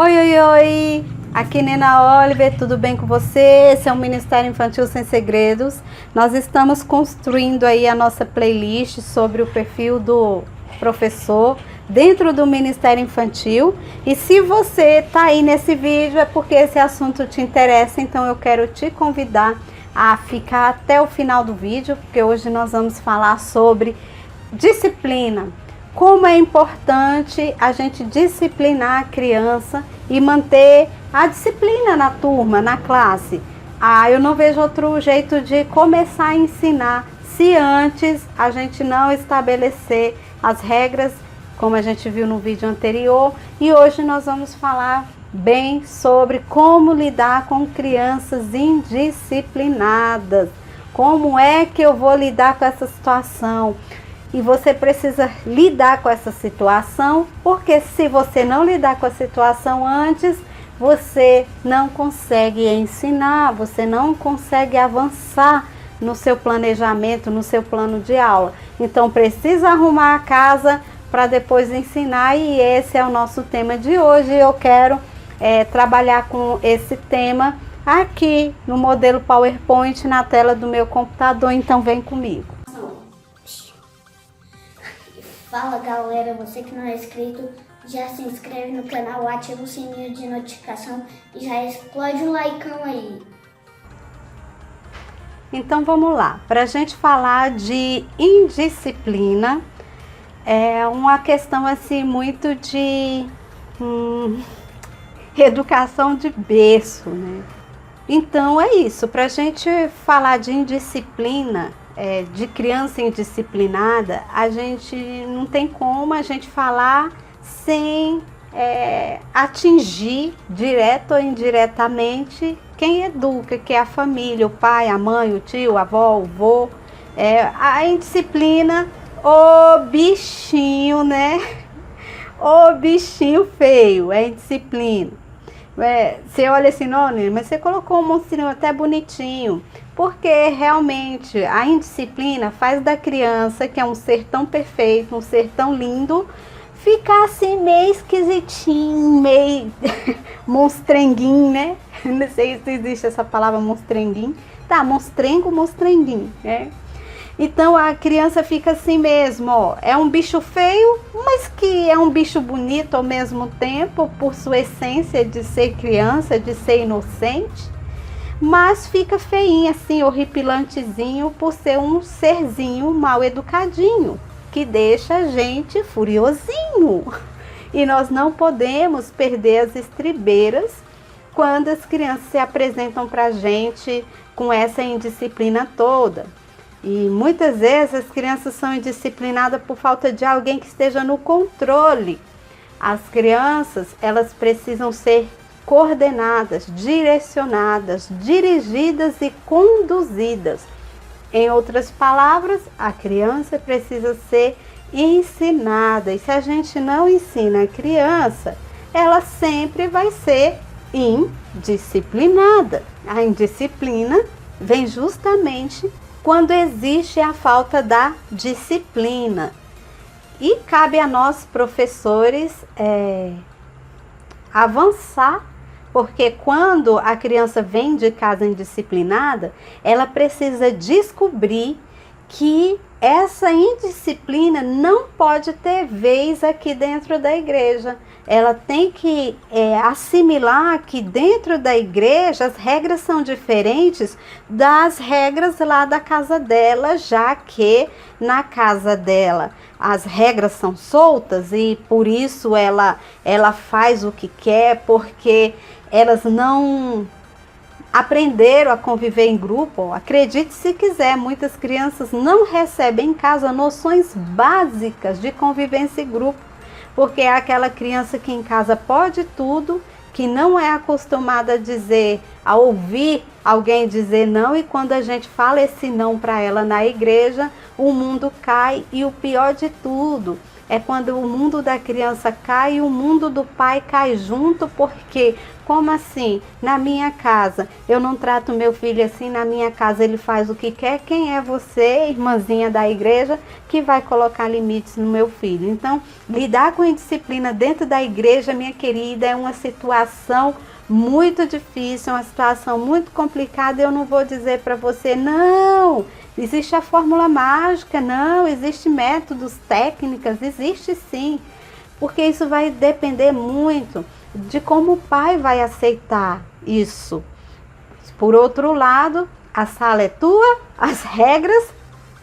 Oi, oi, oi! Aqui Nena Oliver, tudo bem com você? Esse é o Ministério Infantil Sem Segredos. Nós estamos construindo aí a nossa playlist sobre o perfil do professor dentro do Ministério Infantil. E se você está aí nesse vídeo é porque esse assunto te interessa, então eu quero te convidar a ficar até o final do vídeo, porque hoje nós vamos falar sobre disciplina. Como é importante a gente disciplinar a criança e manter a disciplina na turma, na classe. Eu não vejo outro jeito de começar a ensinar se antes a gente não estabelecer as regras, como a gente viu no vídeo anterior. E hoje nós vamos falar bem sobre como lidar com crianças indisciplinadas. Como é que eu vou lidar com essa situação? E você precisa lidar com essa situação, porque se você não lidar com a situação antes, você não consegue ensinar, você não consegue avançar no seu planejamento, no seu plano de aula. Então precisa arrumar a casa para depois ensinar, e esse é o nosso tema de hoje. Eu quero trabalhar com esse tema aqui no modelo PowerPoint na tela do meu computador, então vem comigo. Fala galera, você que não é inscrito, já se inscreve no canal, ativa o sininho de notificação e já explode o likeão aí. Então vamos lá, para a gente falar de indisciplina, é uma questão assim muito de educação de berço, né? Então é isso, para a gente falar de indisciplina, de criança indisciplinada, a gente não tem como a gente falar sem atingir direto ou indiretamente quem educa, que é a família, o pai, a mãe, o tio, a avó, o vô. A indisciplina, o bichinho, né? O bichinho feio, é indisciplina. Você olha assim, não, mas você colocou um monstrinho até bonitinho, porque realmente a indisciplina faz da criança, que é um ser tão perfeito, um ser tão lindo, ficar assim meio esquisitinho, meio monstrenguinho, né? Não sei se existe essa palavra monstrenguinho. Tá, monstrengo, monstrenguinho, né? Então a criança fica assim mesmo, ó, é um bicho feio, mas que é um bicho bonito ao mesmo tempo, por sua essência de ser criança, de ser inocente, mas fica feinho assim, horripilantezinho, por ser um serzinho mal educadinho, que deixa a gente furiosinho. E nós não podemos perder as estribeiras quando as crianças se apresentam pra gente com essa indisciplina toda. E muitas vezes as crianças são indisciplinadas por falta de alguém que esteja no controle. As crianças, elas precisam ser coordenadas, direcionadas, dirigidas e conduzidas. Em outras palavras, a criança precisa ser ensinada. E se a gente não ensina a criança, ela sempre vai ser indisciplinada. A indisciplina vem justamente quando existe a falta da disciplina. E cabe a nós, professores, avançar, porque quando a criança vem de casa indisciplinada, ela precisa descobrir que essa indisciplina não pode ter vez aqui dentro da igreja. Ela tem que assimilar que dentro da igreja as regras são diferentes das regras lá da casa dela, já que na casa dela as regras são soltas e por isso ela faz o que quer, porque elas não aprenderam a conviver em grupo. Acredite se quiser, muitas crianças não recebem em casa noções básicas de convivência em grupo, porque é aquela criança que em casa pode tudo, que não é acostumada a ouvir alguém dizer não, e quando a gente fala esse não para ela na igreja, o mundo cai. E o pior de tudo é quando o mundo da criança cai e o mundo do pai cai junto, porque, como assim? Na minha casa, eu não trato meu filho assim, na minha casa ele faz o que quer. Quem é você, irmãzinha da igreja, que vai colocar limites no meu filho? Então, lidar com a indisciplina dentro da igreja, minha querida, é uma situação muito difícil, uma situação muito complicada. Eu não vou dizer para você, não, existe a fórmula mágica, não, existe métodos, técnicas, existe sim, porque isso vai depender muito de como o pai vai aceitar isso. Por outro lado, a sala é tua, as regras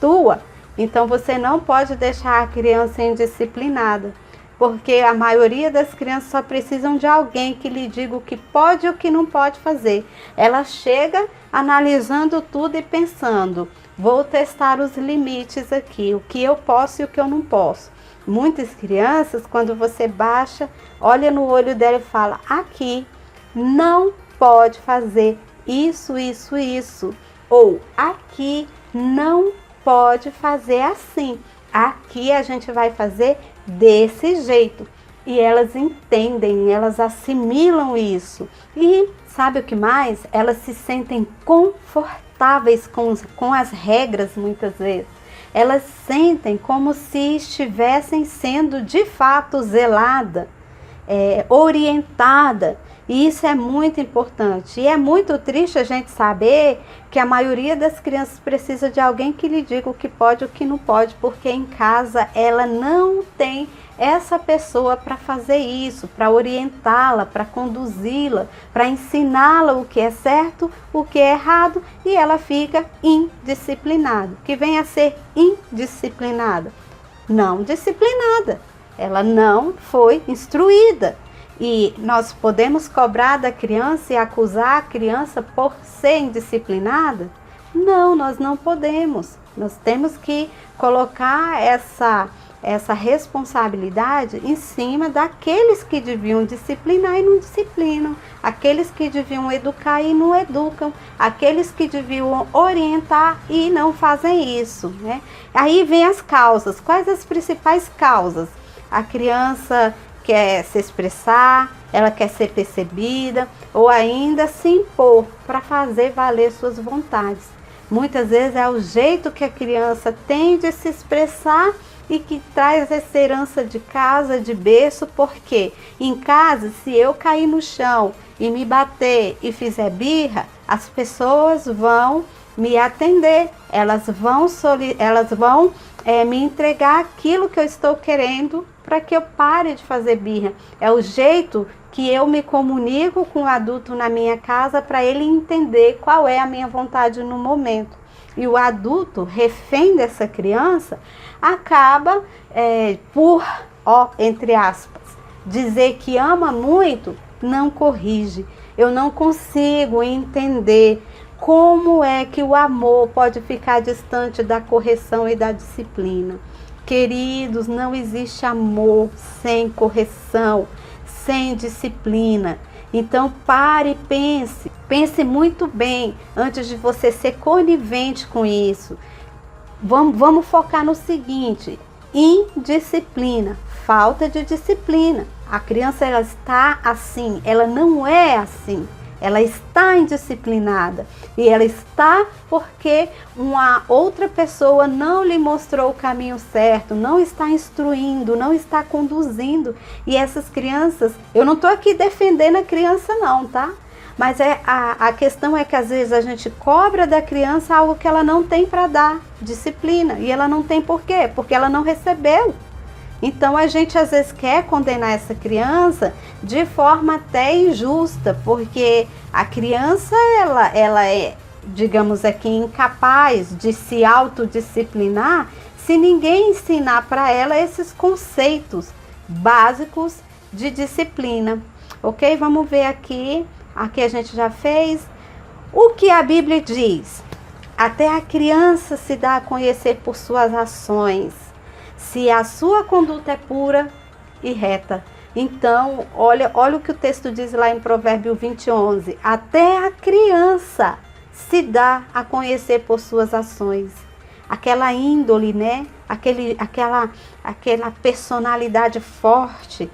tua, então você não pode deixar a criança indisciplinada, porque a maioria das crianças só precisam de alguém que lhe diga o que pode e o que não pode fazer. Ela chega analisando tudo e pensando, vou testar os limites aqui, o que eu posso e o que eu não posso. Muitas crianças, quando você baixa, olha no olho dela e fala, aqui não pode fazer isso, isso, isso. Ou aqui não pode fazer assim. Aqui a gente vai fazer desse jeito. E elas entendem, elas assimilam isso. E sabe o que mais? Elas se sentem confortáveis com as regras muitas vezes. Elas sentem como se estivessem sendo de fato zelada, orientada. E isso é muito importante. E é muito triste a gente saber que a maioria das crianças precisa de alguém que lhe diga o que pode e o que não pode, porque em casa ela não tem essa pessoa para fazer isso, para orientá-la, para conduzi-la, para ensiná-la o que é certo, o que é errado, e ela fica indisciplinada. Que vem a ser indisciplinada? Não disciplinada. Ela não foi instruída. E nós podemos cobrar da criança e acusar a criança por ser indisciplinada? Não, nós não podemos. Nós temos que colocar essa responsabilidade em cima daqueles que deviam disciplinar e não disciplinam, aqueles que deviam educar e não educam, aqueles que deviam orientar e não fazem isso, né? Aí vem as causas. Quais as principais causas? A criança quer se expressar, ela quer ser percebida ou ainda se impor para fazer valer suas vontades. Muitas vezes é o jeito que a criança tem de se expressar e que traz essa herança de casa, de berço, porque em casa, se eu cair no chão e me bater e fizer birra, as pessoas vão me atender, elas vão me entregar aquilo que eu estou querendo para que eu pare de fazer birra. É o jeito que eu me comunico com o adulto na minha casa para ele entender qual é a minha vontade no momento. E o adulto, refém dessa criança, acaba entre aspas, dizer que ama muito, não corrige. Eu não consigo entender como é que o amor pode ficar distante da correção e da disciplina. Queridos, não existe amor sem correção, sem disciplina. Então pare e pense muito bem antes de você ser conivente com isso. Vamos focar no seguinte: indisciplina, falta de disciplina. A criança ela está assim, ela não é assim. Ela está indisciplinada e ela está porque uma outra pessoa não lhe mostrou o caminho certo, não está instruindo, não está conduzindo. E essas crianças, eu não estou aqui defendendo a criança não, tá? Mas a questão é que às vezes a gente cobra da criança algo que ela não tem para dar, disciplina. E ela não tem por quê? Porque ela não recebeu. Então a gente às vezes quer condenar essa criança de forma até injusta, porque a criança ela é, digamos aqui, incapaz de se autodisciplinar se ninguém ensinar para ela esses conceitos básicos de disciplina. Ok? Vamos ver aqui a gente já fez. O que a Bíblia diz? Até a criança se dá a conhecer por suas ações, se a sua conduta é pura e reta. Então, olha o que o texto diz lá em Provérbios 20:11. Até a criança se dá a conhecer por suas ações. aquela índole, né? Aquela personalidade forte,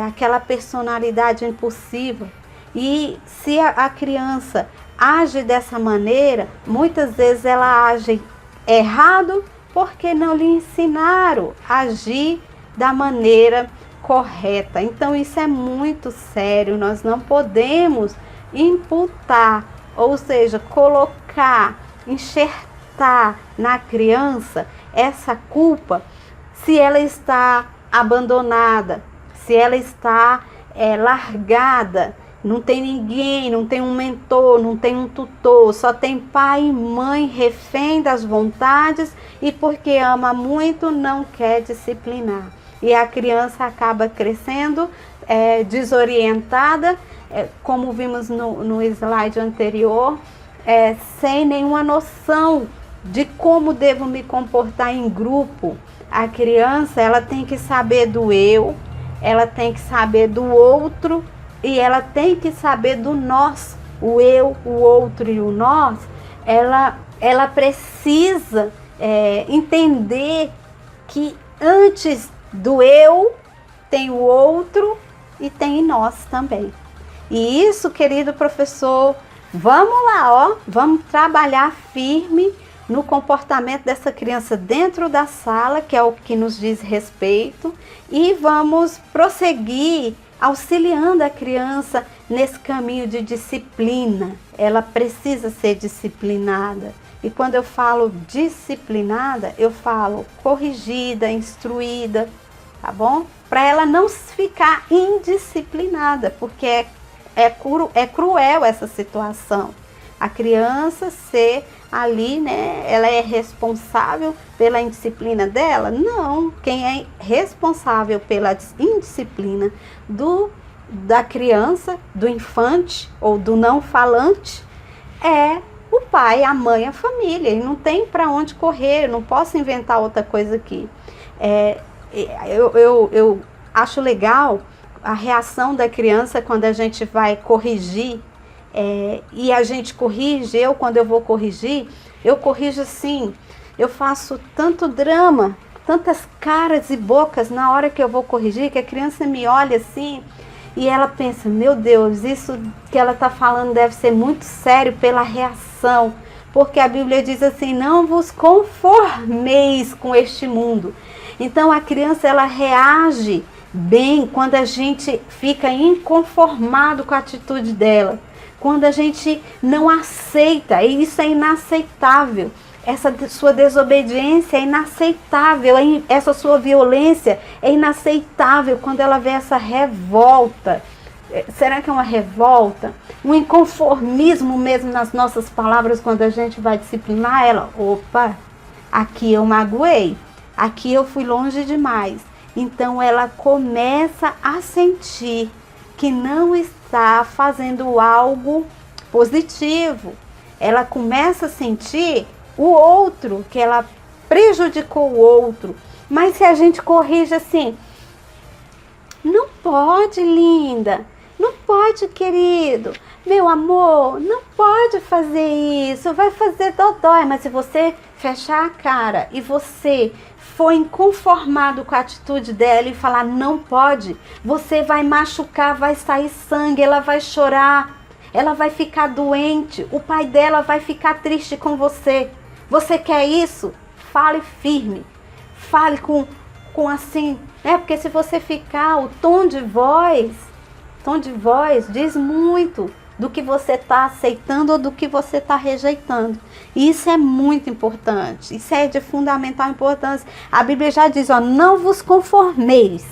aquela personalidade impulsiva. E se a criança age dessa maneira, muitas vezes ela age errado porque não lhe ensinaram a agir da maneira correta. Então isso é muito sério, nós não podemos imputar, ou seja, colocar, enxertar na criança essa culpa se ela está abandonada, se ela está largada, não tem ninguém, não tem um mentor, não tem um tutor, só tem pai e mãe refém das vontades e porque ama muito não quer disciplinar. E a criança acaba crescendo desorientada, como vimos no slide anterior, sem nenhuma noção de como devo me comportar em grupo. A criança, ela tem que saber do eu, ela tem que saber do outro e ela tem que saber do nós. O eu, o outro e o nós, ela precisa entender que antes do eu tem o outro e tem nós também. E isso, querido professor, vamos lá, vamos trabalhar firme no comportamento dessa criança dentro da sala, que é o que nos diz respeito, e vamos prosseguir auxiliando a criança nesse caminho de disciplina. Ela precisa ser disciplinada. E quando eu falo disciplinada, eu falo corrigida, instruída, tá bom? Para ela não ficar indisciplinada, porque é cruel essa situação. A criança ser ali, né? Ela é responsável pela indisciplina dela? Não. Quem é responsável pela indisciplina da criança, do infante ou do não falante é o pai, a mãe, a família. E não tem para onde correr, eu não posso inventar outra coisa aqui. Eu acho legal a reação da criança quando a gente vai corrigir. E a gente corrige, quando eu vou corrigir, eu corrijo assim, eu faço tanto drama, tantas caras e bocas na hora que eu vou corrigir, que a criança me olha assim e ela pensa, meu Deus, isso que ela está falando deve ser muito sério pela reação, porque a Bíblia diz assim, não vos conformeis com este mundo. Então a criança, ela reage bem quando a gente fica inconformado com a atitude dela. Quando a gente não aceita, e isso é inaceitável, essa sua desobediência é inaceitável, essa sua violência é inaceitável quando ela vê essa revolta. Será que é uma revolta? Um inconformismo mesmo nas nossas palavras quando a gente vai disciplinar ela? Opa, aqui eu magoei, aqui eu fui longe demais. Então ela começa a sentir que não está fazendo algo positivo. Ela começa a sentir o outro, que ela prejudicou o outro. Mas se a gente corrige assim, não pode, linda, não pode, querido, meu amor, não pode fazer isso, vai fazer dodói. Mas se você fechar a cara e você for inconformado com a atitude dela e falar não pode, você vai machucar, vai sair sangue, ela vai chorar, ela vai ficar doente, o pai dela vai ficar triste com você. Você quer isso? Fale firme, fale com assim, porque se você ficar, o tom de voz diz muito do que você está aceitando ou do que você está rejeitando. E isso é muito importante, isso é de fundamental importância. A Bíblia já diz, não vos conformeis,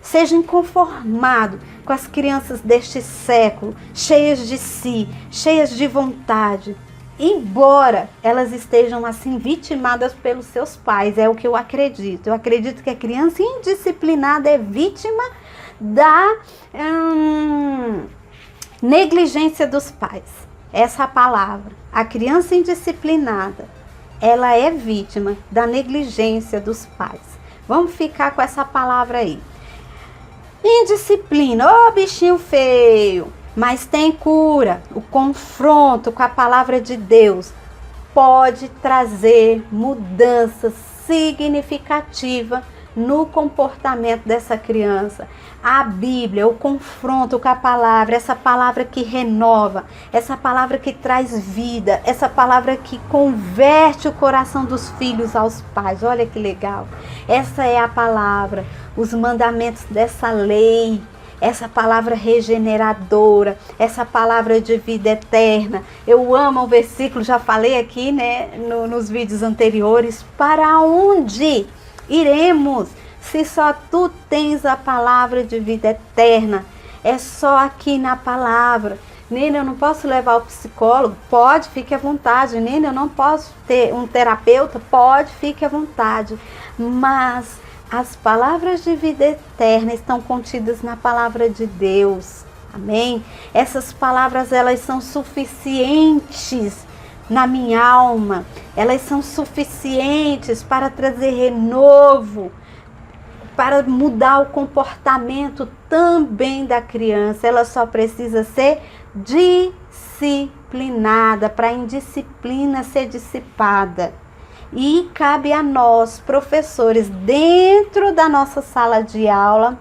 seja inconformado com as crianças deste século, cheias de si, cheias de vontade, embora elas estejam assim vitimadas pelos seus pais, é o que eu acredito. Eu acredito que a criança indisciplinada é vítima da negligência dos pais. Essa é a palavra. A criança indisciplinada, ela é vítima da negligência dos pais. Vamos ficar com essa palavra aí. Indisciplina, bichinho feio, mas tem cura. O confronto com a palavra de Deus pode trazer mudanças significativas no comportamento dessa criança. A Bíblia, o confronto com a palavra, essa palavra que renova, essa palavra que traz vida, essa palavra que converte o coração dos filhos aos pais. Olha que legal. Essa é a palavra, os mandamentos dessa lei, essa palavra regeneradora, essa palavra de vida eterna. Eu amo o versículo, já falei aqui, né, nos vídeos anteriores. Para onde iremos se só tu tens a palavra de vida eterna? É só aqui na palavra. Nina, eu não posso levar o psicólogo? Pode, fique à vontade. Nina, eu não posso ter um terapeuta? Pode, fique à vontade. Mas as palavras de vida eterna estão contidas na palavra de Deus. Amém? Essas palavras, elas são suficientes na minha alma. Elas são suficientes para trazer renovo, para mudar o comportamento também da criança. Ela só precisa ser disciplinada, para a indisciplina ser dissipada. E cabe a nós, professores, dentro da nossa sala de aula,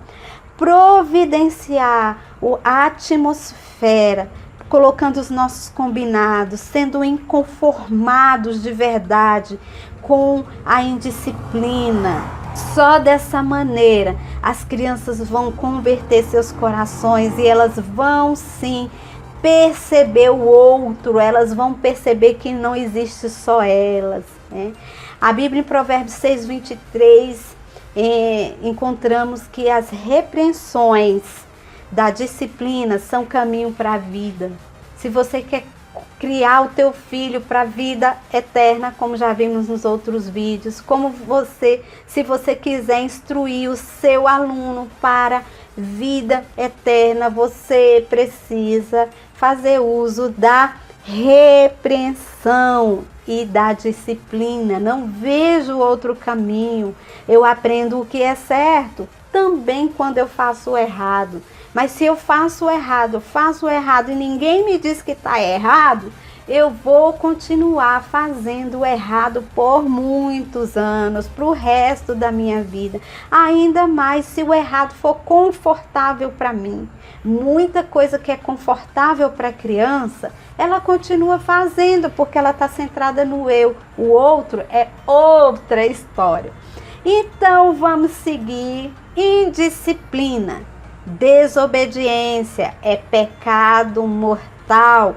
providenciar a atmosfera, colocando os nossos combinados, sendo inconformados de verdade com a indisciplina. Só dessa maneira as crianças vão converter seus corações e elas vão sim perceber o outro, elas vão perceber que não existe só elas, né? A Bíblia, em Provérbios 6:23, encontramos que as repreensões da disciplina são caminho para a vida. Se você quer criar o teu filho para a vida eterna, como já vimos nos outros vídeos, se você quiser instruir o seu aluno para vida eterna, você precisa fazer uso da repreensão e da disciplina. Não vejo outro caminho. Eu aprendo o que é certo também quando eu faço errado. Mas se eu faço errado e ninguém me diz que está errado, eu vou continuar fazendo errado por muitos anos, para o resto da minha vida. Ainda mais se o errado for confortável para mim. Muita coisa que é confortável para a criança, ela continua fazendo, porque ela está centrada no eu. O outro é outra história. Então vamos seguir. Indisciplina, desobediência é pecado mortal.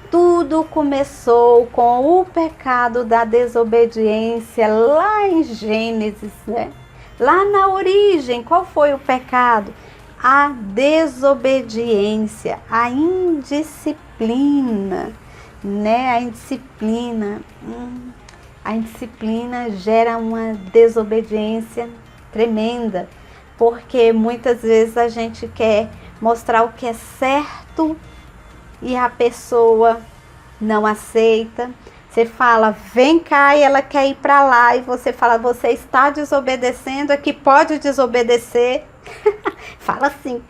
Tudo começou com o pecado da desobediência lá em Gênesis, né? Lá na origem, qual foi o pecado? A desobediência, a indisciplina, né? A indisciplina gera uma desobediência tremenda, porque muitas vezes a gente quer mostrar o que é certo e a pessoa não aceita. Você fala, vem cá, e ela quer ir para lá, e você fala, você está desobedecendo, é que pode desobedecer. Fala assim.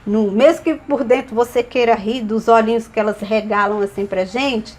Mesmo que por dentro você queira rir dos olhinhos que elas regalam assim pra gente,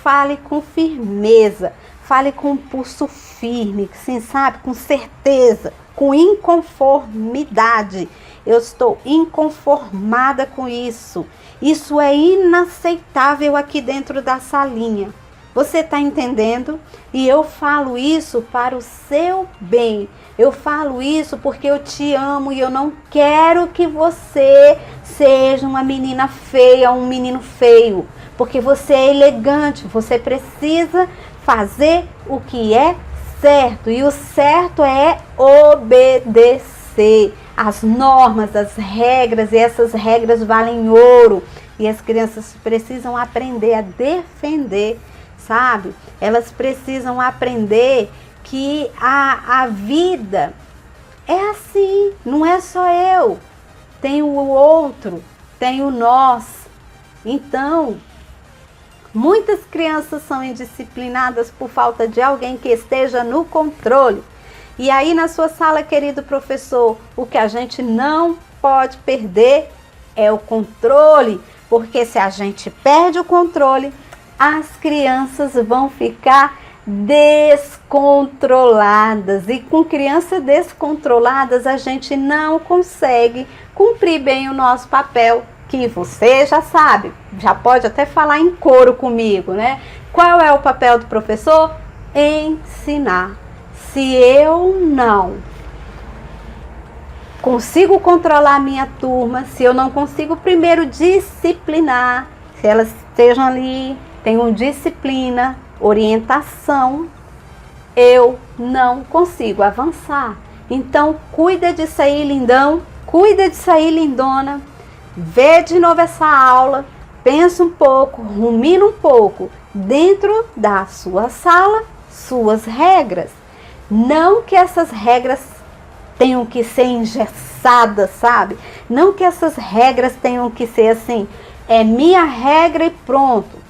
fale com firmeza, fale com um pulso firme, assim, sabe? Com certeza, com inconformidade. Eu estou inconformada com isso. Isso é inaceitável aqui dentro da salinha. Você está entendendo? E eu falo isso para o seu bem. Eu falo isso porque eu te amo e eu não quero que você seja uma menina feia ou um menino feio. Porque você é elegante, você precisa fazer o que é certo. E o certo é obedecer as normas, as regras, e essas regras valem ouro. E as crianças precisam aprender a defender, sabe? Elas precisam aprender que a vida é assim, não é só eu. Tem o outro, tem o nós. Então, muitas crianças são indisciplinadas por falta de alguém que esteja no controle. E aí na sua sala, querido professor, o que a gente não pode perder é o controle. Porque se a gente perde o controle, as crianças vão ficar descontroladas. E com crianças descontroladas, a gente não consegue cumprir bem o nosso papel, que você já sabe, já pode até falar em coro comigo, né? Qual é o papel do professor? Ensinar. Se eu não consigo controlar a minha turma, se eu não consigo primeiro disciplinar, se elas estejam ali, tenham disciplina, orientação, eu não consigo avançar. Então, cuida disso aí, lindão, cuida disso aí, lindona, vê de novo essa aula, pensa um pouco, rumina um pouco, dentro da sua sala, suas regras. Não que essas regras tenham que ser engessadas, sabe? Não que essas regras tenham que ser assim, é minha regra e pronto.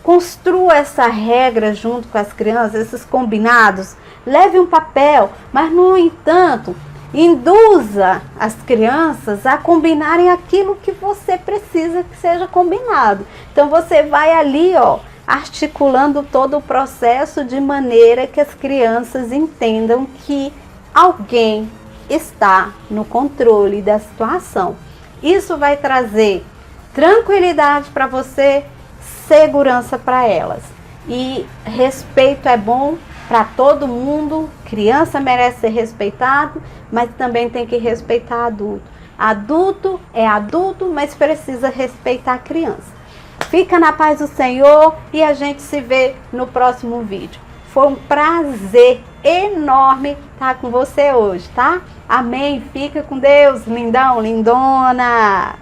Construa essa regra junto com as crianças, esses combinados. Leve um papel, mas no entanto, induza as crianças a combinarem aquilo que você precisa que seja combinado. Então você vai ali, ó, articulando todo o processo de maneira que as crianças entendam que alguém está no controle da situação. Isso vai trazer tranquilidade para você, segurança para elas. E respeito é bom para todo mundo. Criança merece ser respeitado, mas também tem que respeitar adulto. Adulto é adulto, mas precisa respeitar a criança. Fica na paz do Senhor e a gente se vê no próximo vídeo. Foi um prazer enorme estar com você hoje, tá? Amém. Fica com Deus, lindão, lindona.